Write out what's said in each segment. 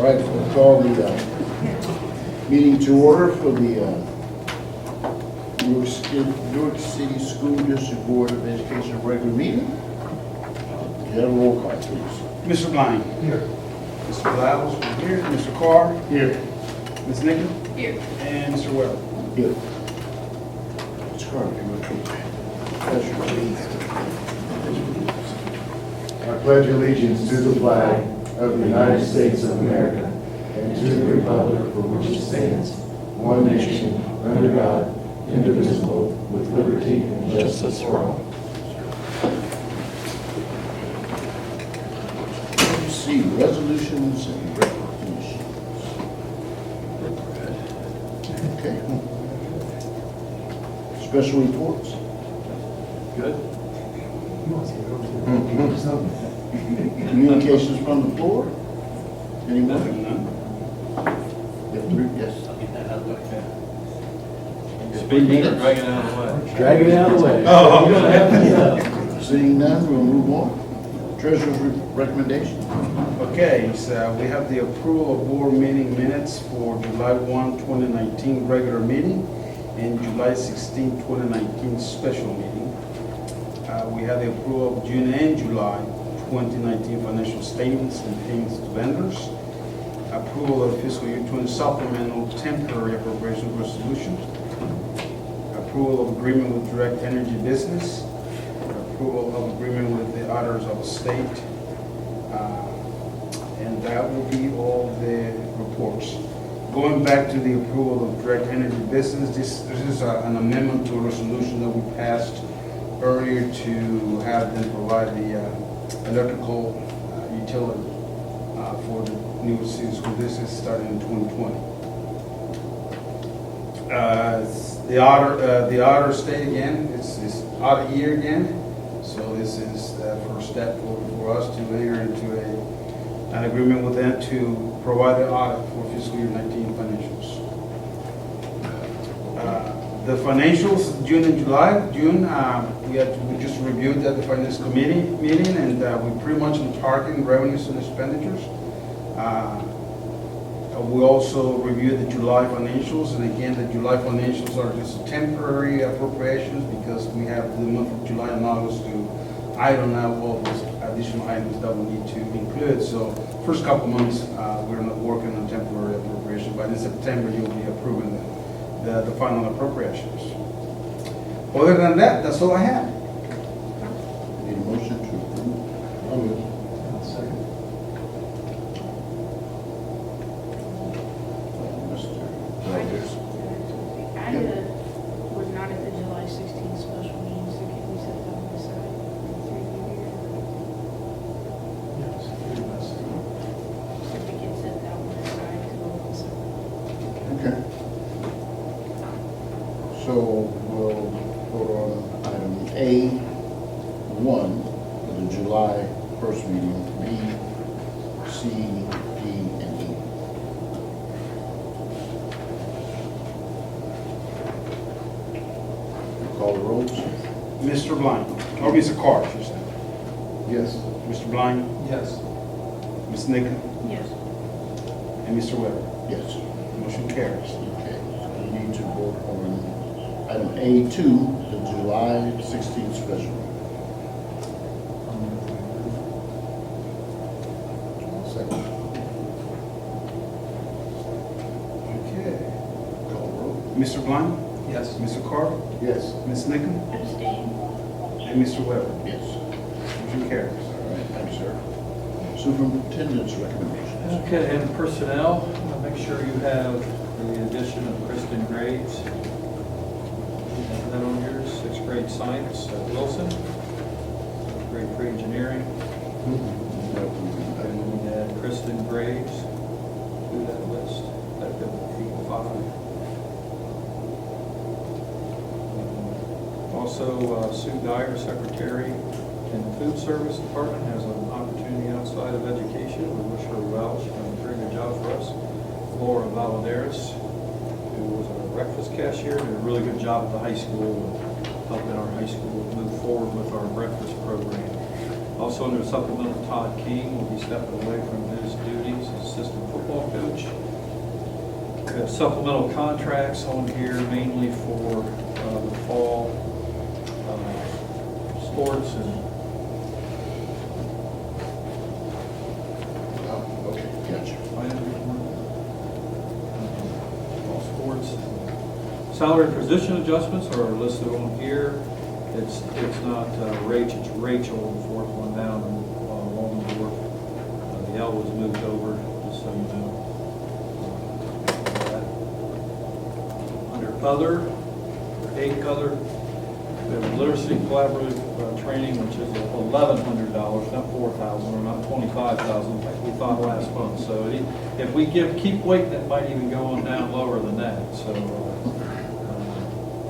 All right, so we'll call the meeting to order for the Newark City School District Board of Education regular meeting. You have a roll call, please. Mr. Blind. Here. Mr. Lyles, here. Mr. Carr. Here. Ms. Nickam. Here. And Mr. Weber. Here. Mr. Carter, you want to pledge your allegiance? I pledge allegiance to the flag of the United States of America and to the republic for which it stands, one nation, under God, indivisible, with liberty and justice for all. C, resolutions and recognitions. Okay. Special reports. Good. Communications from the floor. Anyone? None. You have three, yes. Speaking or dragging it out of the way? Drag it out of the way. Oh. Seeing none, we'll move on. Treasurer's recommendation. Okay, so we have the approval of board meeting minutes for July 1, 2019 regular meeting and July 16, 2019 special meeting. We have the approval of June and July 2019 financial statements and payments to vendors. Approval of fiscal year 20 supplemental temporary appropriation resolution. Approval of agreement with Direct Energy Business. Approval of agreement with the auditors of the state. And that will be all the reports. Going back to the approval of Direct Energy Business, this is an amendment to a resolution that we passed earlier to have them provide the electrical utility for the new city school district starting in 2020. The auditor state again, it's audit year again. So this is the first step for us to enter into an agreement with them to provide the audit for fiscal year 19 financials. The financials, June and July. June, we just reviewed at the finance committee meeting, and we pretty much on target in revenues and expenditures. We also reviewed the July financials, and again, the July financials are just temporary appropriations because we have the month of July and August to iron out all those additional items that we need to include. So first couple months, we're not working on temporary appropriation, but in September, you'll be approving the final appropriations. Other than that, that's all I have. Need a motion to approve? Mr. Rogers. I was not at the July 16th special meeting, so can we set that on the side? So we can set that one aside to go on the side. Okay. So we'll vote on item A1 for the July 1st meeting, B, C, D, and E. Call the rolls. Mr. Blind, or Mr. Carr, I should say. Yes. Mr. Blind, Yes. Ms. Nickam, Yes. and Mr. Weber. Yes. Motion carries. Okay, so we need to vote on item A2, the July 16th special. Second. Okay. Call the roll. Mr. Blind, Yes. Mr. Carr, Yes. Ms. Nickam, Abstain. and Mr. Weber. Yes. Motion carries. All right, thanks, sir. Superintendent's recommendations. Okay, and personnel, make sure you have the addition of Kristen Graves. You have that on yours, 6th grade science at Wilson, 7th grade pre-engineering, and we had Kristen Graves do that list, effective 8/5. Also, Sue Dyer, secretary in the food service department, has an opportunity outside of education. We wish her well. She's done a very good job for us. Laura Valadares, who was our breakfast cashier, did a really good job at the high school, helping our high school move forward with our breakfast program. Also under supplemental, Todd King will be stepping away from his duties as assistant football have supplemental contracts on here mainly for the fall sports and Oh, okay, gotcha. Fall sports. Salary and position adjustments are listed on here. It's not Rach, it's Rachel, the fourth one down, along the board. The L was moved over, just so you know. Under other, 8 other, we have literacy collaborative training, which is $1,100, not $4,000 or not $25,000 like we thought last month. So if we keep waiting, it might even go on down lower than that. So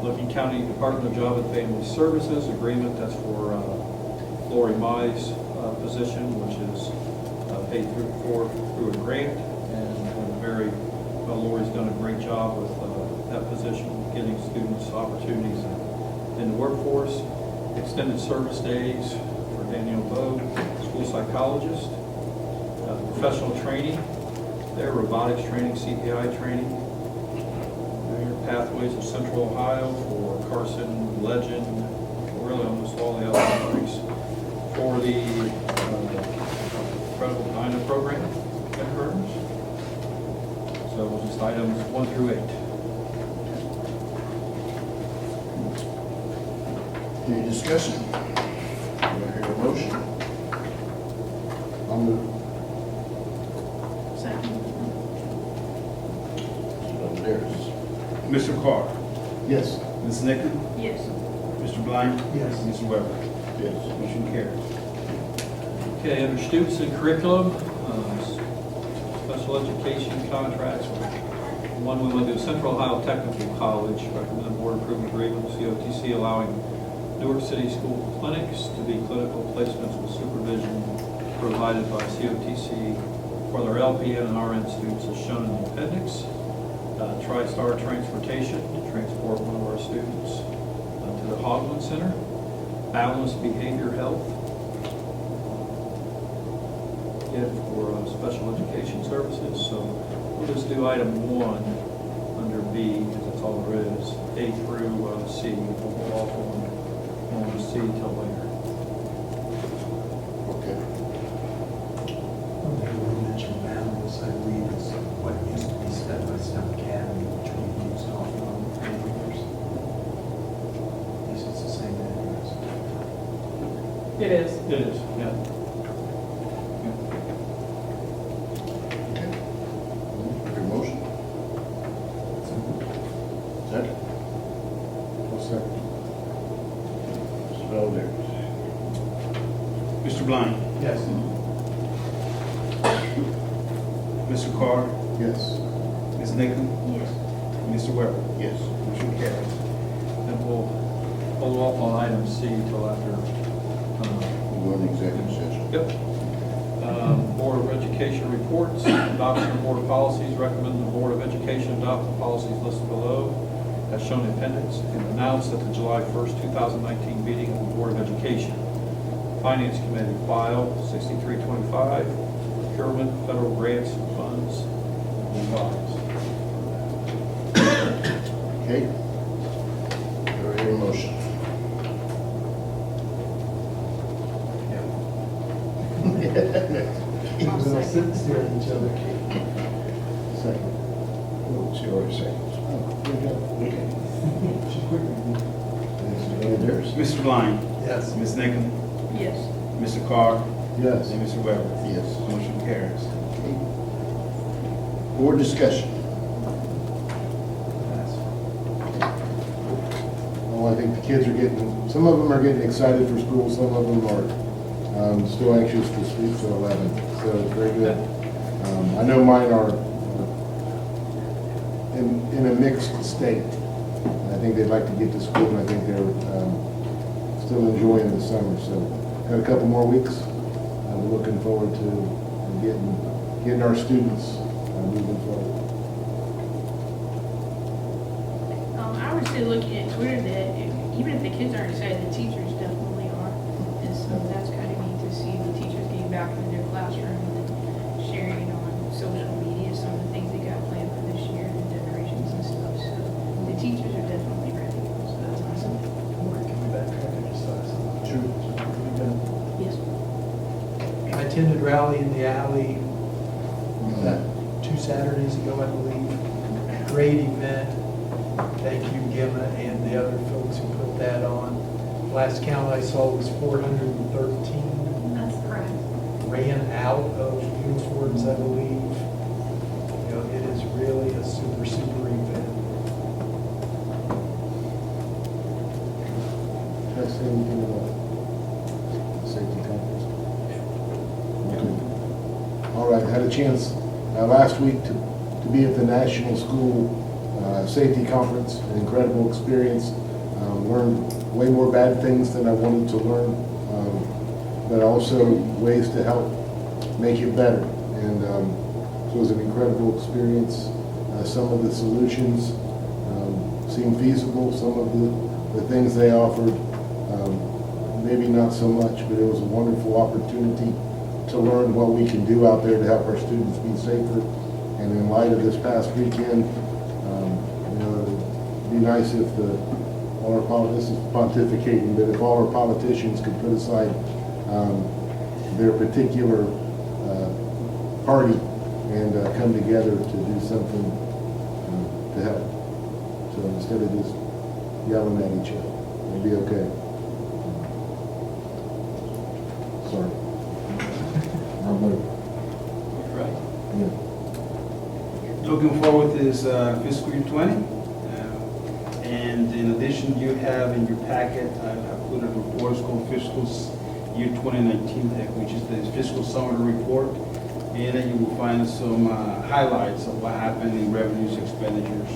Licking County Department of Job and Family Services agreement, that's for Lori Mize position, which is paid through a grant, and Lori's done a great job with that position, getting students opportunities in the workforce. Extended service days for Danielle Bowe, school psychologist. Professional training, their robotics training, CPI training. Pathways of Central Ohio for Carson, Legend, really almost all the other countries. For the Incredible Dyna program, kindergartners. So we'll just items 1 through 8. Any discussion? Do I hear a motion? I'll move. Second. So there's, Mr. Carr, Yes. Ms. Nickam, Yes. Mr. Blind. Yes. Mr. Weber. yes. Motion carries. Okay, under students and curriculum, special education contracts. One, we want to do Central Ohio Technical College, recommend the board approve agreement with COTC allowing Newark City School clinics to be clinical placements with supervision provided by COTC for their LPN and RN students as shown in the appendix. TriStar Transportation to transport one of our students to the Hogland Center. Balanced Behavior Health for special education services. So we'll just do item 1 under B, because that's all there is. A through C. We'll go off on C till later. Okay. We mentioned balance, I believe, is what used to be Step by Step Academy, which we've used off and on for years. At least it's the same address. It is. It is, yeah. Okay. Your motion? Second? I'll second. Mr. Valdez. Mr. Blind, Yes. Mr. Carr, Yes. Ms. Nickam, Yes. Mr. Weber. Yes. Motion carries. And we'll hold off on item C till after. We'll go into executive session. Yep. Board of Education reports, adoption of board policies, recommend the Board of Education adopt the policies listed below as shown in appendix and announced at the July 1st, 2019 meeting of the Board of Education. Finance Committee file 6325, procurement, federal grants and funds, revised. Okay. Do I hear a motion? I'll We'll sit second. and stare at each other. Second. Oh, she already seconds. Okay. She's quicker than me. Mr. Valdez. Mr. Blind, Yes. Ms. Nickam, Yes. Mr. Carr, Yes. and Mr. Weber. Yes. Motion carries. Okay. Board discussion. Well, I think the kids are getting, some of them are getting excited for school, some of them are still anxious to speak to 11, so it's very good. I know mine are in a mixed state. I think they'd like to get to school, and I think they're still enjoying the summer, so got a couple more weeks. We're looking forward to getting our students moving forward. I was still looking at Twitter that even if the kids aren't excited, the teachers definitely are. And so that's kind of neat to see the teachers getting back into their classroom and sharing on social media some of the things they got planned for this year. And rally in the alley 2 Saturdays ago, I believe. Great event. Thank you, Gemma, and the other folks who put that on. Last count I saw was 413 That's correct. ran out of uniforms, I believe. You know, it is really a super, super event. Can I say anything about the safety conference? Okay. All right, I had a chance last week to be at the National School Safety Conference, an incredible experience. Learned way more bad things than I wanted to learn, but also ways to help make it better. And so it was an incredible experience. Some of the solutions seemed feasible, some of the things they offered, maybe not so much, but it was a wonderful opportunity to learn what we can do out there to help our students be safer. And in light of this past weekend, you know, it'd be nice if all our politicians, this is pontificating, but if all our politicians could put aside their particular party and come together to do something to help. So instead of just yelling at each other, it'll be okay. Sorry. I'm like, Right. yeah. Looking forward to this fiscal year 20. And in addition, you have in your packet, I put a report, it's called Fiscal Year 2019, which is the fiscal summary report. And then you will find some highlights of what happened in revenues, expenditures.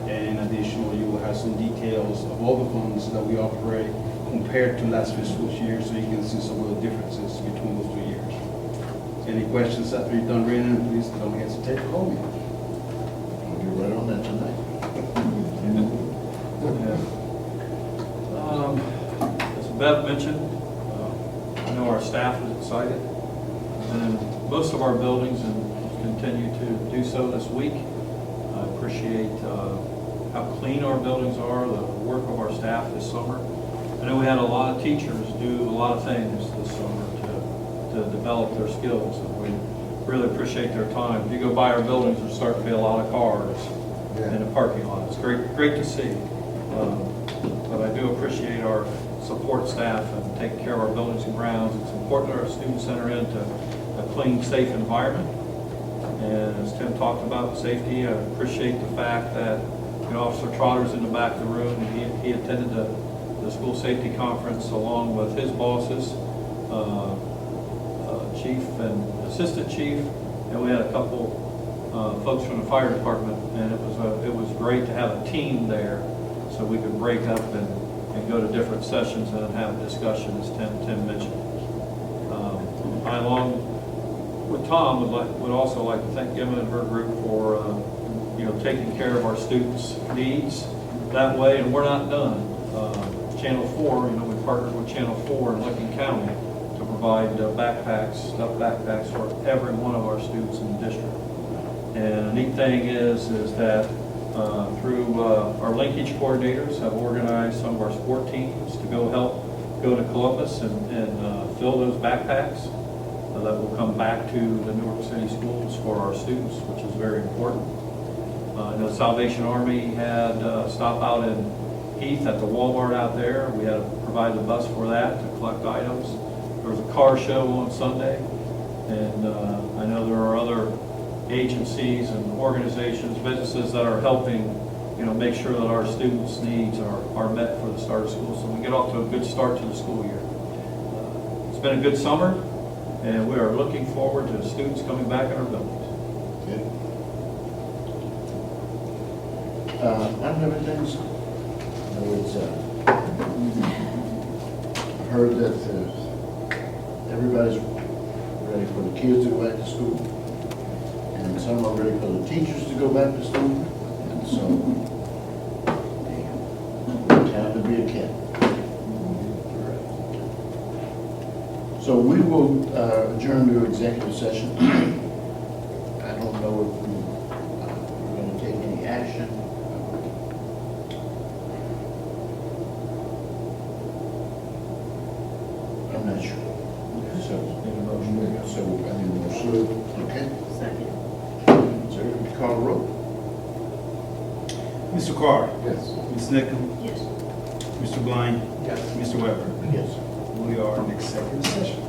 And additionally, you will have some details of all the funds that we operate compared to last fiscal year, so you can see some of the differences between those 2 years. Any questions after you're done reading, please don't hesitate to call me. I'll get right on that tonight. As Bev mentioned, I know our staff is excited, and most of our buildings and continue to do so this week. I appreciate how clean our buildings are, the work of our staff this summer. I know we had a lot of teachers do a lot of things this summer to develop their skills, and we really appreciate their time. If you go by our buildings, there's starting to be a lot of cars in the parking lot. It's great to see. But I do appreciate our support staff and taking care of our buildings and grounds. It's important that our students enter into a clean, safe environment. And as Tim talked about safety, I appreciate the fact that Officer Trotter's in the back of the room. He attended the school safety conference along with his bosses, chief and assistant chief, and we had a couple folks from the fire department, and it was great to have a team there so we could break up and go to different sessions and have a discussion, as Tim mentioned. I, along with Tom, would also like to thank Gemma and her group for taking care of our students' needs that way, and we're not done. Channel 4, we partnered with Channel 4 in Licking County to provide stuffed backpacks for every one of our students in the district. And the neat thing is that through our linkage coordinators have organized some of our sport teams to go to Columbus and fill those backpacks that will come back to the Newark City schools for our students, which is very important. I know Salvation Army had stop out in Heath at the Walmart out there. We had to provide a bus for that to collect items. There was a car show on Sunday, and I know there are other agencies and organizations, businesses that are helping, make sure that our students' needs are met for the start of school, so we get off to a good start to the school year. It's been a good summer, and we are looking forward to the students coming back in our buildings. Good. I don't have anything to say. I know it's, I heard that everybody's ready for the kids to go back to school, and some are ready for the teachers to go back to school, and so, time to be a kid. So we will adjourn to executive session. I don't know if we're going to take any action. I'm not sure. So I need moved. Okay. Second. Sir, would you call the roll? Mr. Carr, Yes. Ms. Nickam, Yes. Mr. Blind, Yes. Mr. Weber. Yes. We are in executive session.